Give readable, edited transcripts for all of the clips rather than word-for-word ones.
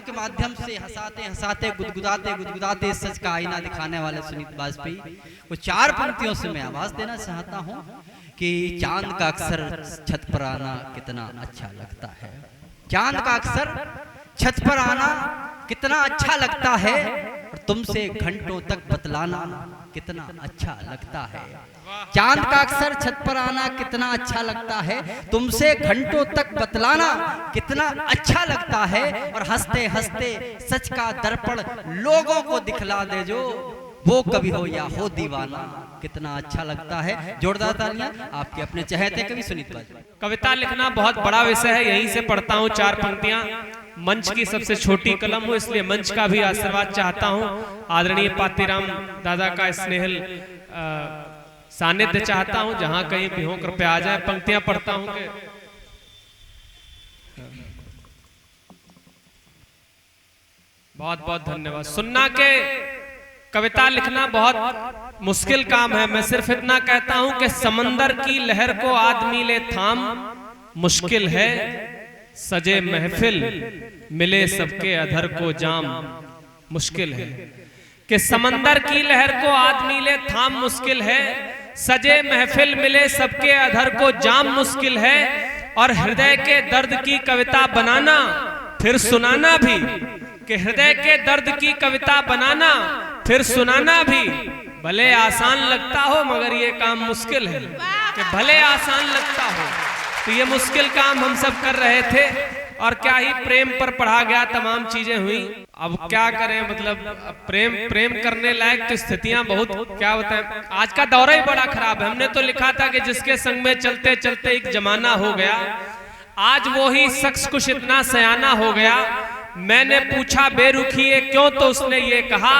के माध्यम से हंसाते हंसाते गुदगुदाते गुदगुदाते सच का आईना दिखाने वाले सुनीत वाजपेयी वो 4 पंक्तियों से मैं आवाज देना चाहता हूं कि चांद का अक्सर छत पर आना कितना अच्छा लगता है। चांद का अक्सर छत पर आना कितना अच्छा लगता है और तुमसे घंटों तक बतलाना कितना अच्छा लगता है। चांद का अक्सर छत पर आना कितना अच्छा लगता है, तुमसे घंटों तक बतलाना कितना अच्छा लगता है। और हंसते हंसते सच का दर्पण लोगों को दिखला दे जो वो कभी हो या हो दीवाना कितना अच्छा लगता है। जोरदार तालियां आपके अपने चहेते कवि सुनीत वाजपेयी। कविता लिखना बहुत बड़ा विषय है, यहीं से पढ़ता हूँ 4 पंक्तियां। मंच की सबसे छोटी कलम हूँ, इसलिए मंच का भी आशीर्वाद चाहता हूँ। आदरणीय पातीराम दादा का स्नेहल सानिध्य चाहता हूँ, जहां कहीं भी हो कृपया आ जाए। पंक्तियां पढ़ता हूँ कि बहुत बहुत धन्यवाद। सुनना के कविता लिखना बहुत मुश्किल काम है। मैं सिर्फ इतना कहता हूं कि समंदर की लहर को आदमी ले थाम मुश्किल है, सजे महफिल मिले सबके अधर को जाम मुश्किल है। कि समंदर की लहर को आदमी ले थाम मुश्किल है, सजे महफिल मिले सबके अधर को जाम मुश्किल है। और हृदय के दर्द की कविता बनाना फिर सुनाना भी, कि हृदय के दर्द की कविता बनाना फिर सुनाना भी भले आसान लगता हो मगर ये काम मुश्किल है। कि भले आसान लगता हो तो ये मुश्किल काम हम सब कर रहे थे। और क्या ही प्रेम पर पढ़ा गया, तमाम चीजें हुई। अब क्या करें, मतलब प्रेम करने लायक तो स्थितियां बहुत, क्या बताएं, आज का दौरा ही बड़ा खराब है। हमने तो लिखा था कि जिसके संग में चलते चलते एक जमाना हो गया, आज वो ही शख्स कुछ इतना सयाना हो गया। मैंने पूछा बेरुखिए क्यों, तो उसने ये कहा,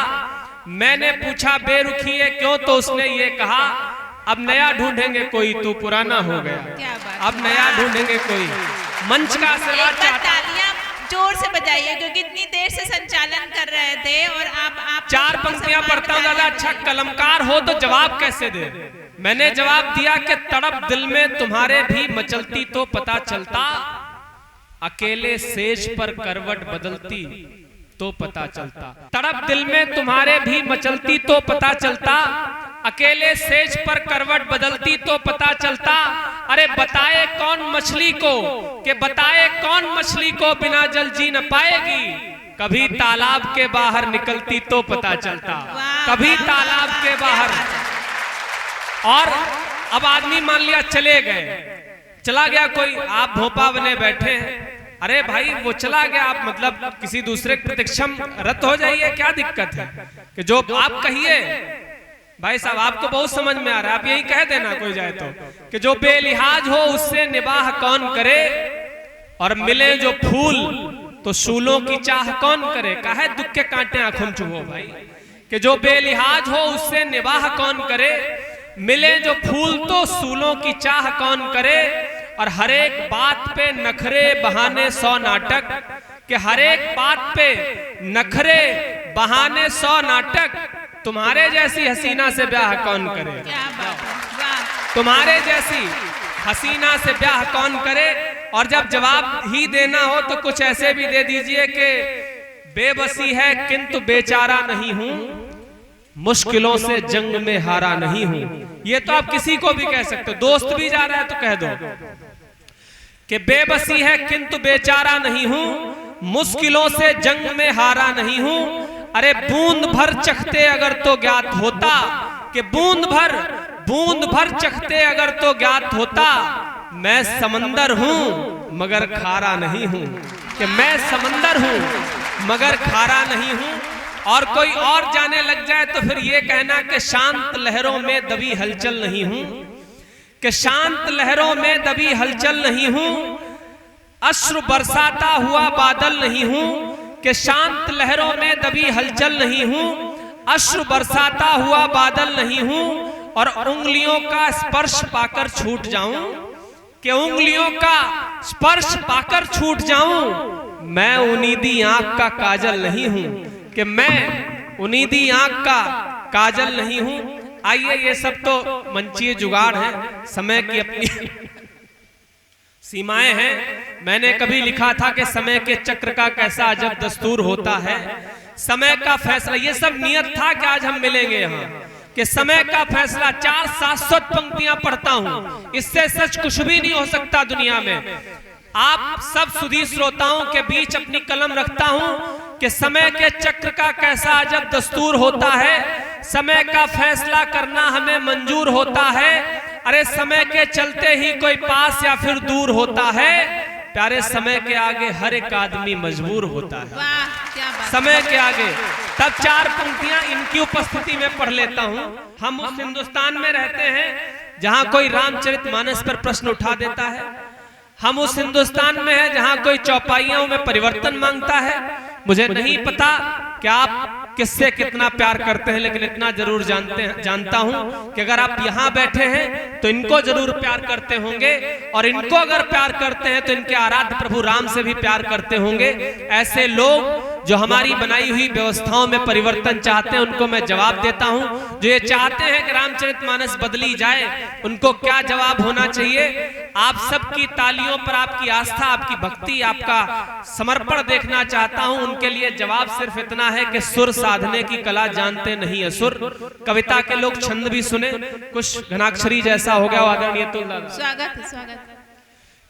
मैंने पूछा बेरुखिए क्यों, तो उसने ये कहा, अब नया ढूंढेंगे कोई तू पुराना हो गया। अब नया ढूंढेंगे कोई। मंच का तालियां जोर से बजाइए क्योंकि इतनी देर से संचालन कर रहे थे और आप 4 पंक्तियां पढ़ता हूं। दादा अच्छा कलमकार हो तो जवाब कैसे दे। मैंने जवाब दिया कि तड़प दिल में तुम्हारे भी मचलती तो पता चलता, अकेले सेज पर करवट बदलती तो पता चलता। तड़प दिल में तुम्हारे भी मचलती तो पता चलता, अकेले सेज पर करवट बदलती तो पता चलता। अरे बताए कौन मछली को, कि बताए कौन मछली को बिना जल जी न पाएगी, कभी तालाब के बाहर निकलती तो पता चलता, कभी तालाब के बाहर। और अब आदमी मान लिया चले गए, चला गया कोई, आप भोपा बने बैठे हैं, अरे भाई वो चला गया, आप मतलब किसी दूसरे प्रतीक्षा रत हो जाइए, क्या दिक्कत है। कि जो आप कहिए भाई साहब, आपको बहुत समझ में आ रहा है, आप यही कह देना कोई जाए तो, कि जो बेलिहाज हो उससे निबाह कौन करे, और मिले जो फूल तो सूलों की चाह कौन करे। काहे दुख के कांटे आंखों में चुभो भाई। कि जो बेलिहाज हो उससे निबाह कौन करे, मिले जो फूल तो सूलों की चाह कौन करे। और हर एक बात पे नखरे बहाने 100 नाटक, कि हर एक बात पे नखरे बहाने 100 नाटक, तुम्हारे जैसी हसीना से ब्याह कौन करे, तुम्हारे जैसी हसीना से ब्याह कौन करे। और जब जवाब ही देना हो तो कुछ ऐसे भी दे दीजिए कि बेबसी है किंतु बेचारा नहीं हूं, मुश्किलों से जंग में हारा नहीं हूं। ये तो आप किसी को भी कह सकते हो, दोस्त भी जा रहा है तो कह दो कि बेबसी है किंतु बेचारा नहीं हूं, मुश्किलों से जंग में हारा नहीं हूं। अरे बूंद भर चखते अगर तो ज्ञात होता, कि बूंद भर चखते अगर तो ज्ञात होता, मैं समंदर हूं मगर खारा नहीं हूं। कि मैं समंदर हूं मगर खारा नहीं हूं। और कोई और जाने लग जाए तो फिर ये कहना कि शांत लहरों में दबी हलचल नहीं हूं, कि शांत लहरों में दबी हलचल नहीं हूं, अश्रु बरसाता हुआ बादल नहीं हूं, कि शांत लहरों में दबी हलचल नहीं हूं, अश्रु बरसाता हुआ बादल नहीं हूं। और उंगलियों का स्पर्श पाकर छूट जाऊं, कि उंगलियों का स्पर्श पाकर छूट जाऊं, मैं उनीदी आंख का काजल नहीं हूं, कि मैं उनीदी आंख का काजल नहीं हूं। आइए, ये सब तो मंचीय जुगाड़ है, समय की अपनी सीमाएं हैं। मैंने कभी लिखा था कि समय के चक्र का कैसा अजब दस्तूर होता है, समय का फैसला, ये सब नियत था कि आज हम मिलेंगे यहाँ, कि समय का फैसला। 4 शाश्वत पंक्तियां पढ़ता हूं, इससे सच कुछ भी नहीं हो सकता दुनिया में। आप सब सुधी श्रोताओं के बीच अपनी कलम रखता हूं कि समय के चक्र का कैसा अजब दस्तूर होता है, समय का फैसला करना हमें मंजूर होता है। अरे समय के चलते ही कोई पास या फिर दूर होता है, प्यारे समय के आगे हर एक आदमी मजबूर होता है। वाह, क्या बात। समय के आगे। तब 4 पंक्तियां इनकी उपस्थिति में पढ़ लेता हूं। हम उस हिंदुस्तान में रहते हैं जहां कोई रामचरितमानस पर प्रश्न उठा देता है। हम उस हिंदुस्तान में हैं जहां कोई चौपाइयों में परिवर्तन मांगता है। मुझे नहीं पता कि आप किससे कितना प्यार करते हैं, लेकिन इतना जरूर जानता हूं कि अगर आप यहां बैठे हैं तो इनको जरूर प्यार करते होंगे, और इनको अगर प्यार करते हैं तो इनके आराध्य प्रभु राम से भी प्यार करते होंगे। ऐसे लोग जो हमारी बनाई हुई व्यवस्थाओं में परिवर्तन चाहते हैं, उनको मैं जवाब देता हूं। जो ये चाहते हैं कि रामचरितमानस बदली जाए, उनको क्या जवाब होना चाहिए? आप सबकी तालियों पर आपकी आस्था, आपकी भक्ति, आपका समर्पण देखना चाहता हूं। उनके लिए जवाब सिर्फ इतना है कि सुर साधने की कला जानते नहीं असुर। कविता के लोग छंद भी सुने, कुछ घनाक्षरी जैसा हो गया आदरणीय तुलसीदास। स्वागत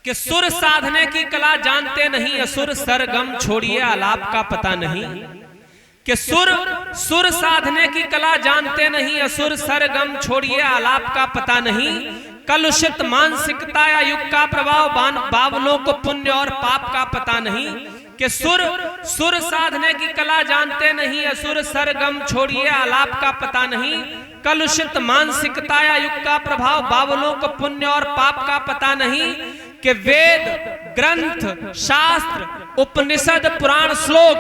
कि सुर साधने की कला जानते नहीं असुर, सरगम छोड़िए आलाप का पता नहीं। कि सुर साधने की कला जानते नहीं असुर, सरगम छोड़िए आलाप का पता नहीं। कलुषित मानसिकता या युग का प्रभाव, बावलों को पुण्य और पाप का पता नहीं। कि सुर साधने की कला जानते नहीं असुर, सरगम छोड़िए आलाप का पता नहीं। कलुषित मानसिकता या युग का प्रभाव, बावलों को पुण्य और पाप का पता नहीं। कि वेद ग्रंथ शास्त्र उपनिषद पुराण श्लोक,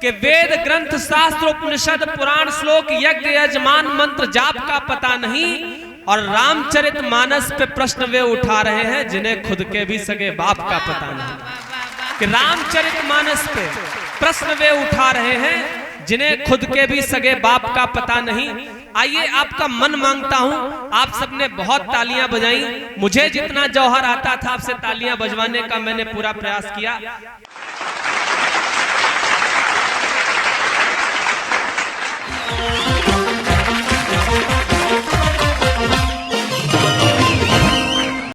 के वेद ग्रंथ शास्त्र उपनिषद पुराण श्लोक, यज्ञ यजमान मंत्र जाप का पता नहीं। और रामचरितमानस पे प्रश्न वे उठा रहे हैं जिन्हें खुद के भी सगे बाप का पता नहीं। कि रामचरितमानस पे प्रश्न वे उठा रहे हैं जिन्हें खुद के भी सगे बाप का पता नहीं। आइए, आपका मन मांगता हूं, आप सबने बहुत तालियां बजाई, मुझे जितना जौहर आता था आपसे तालियां बजवाने का मैंने पूरा प्रयास किया।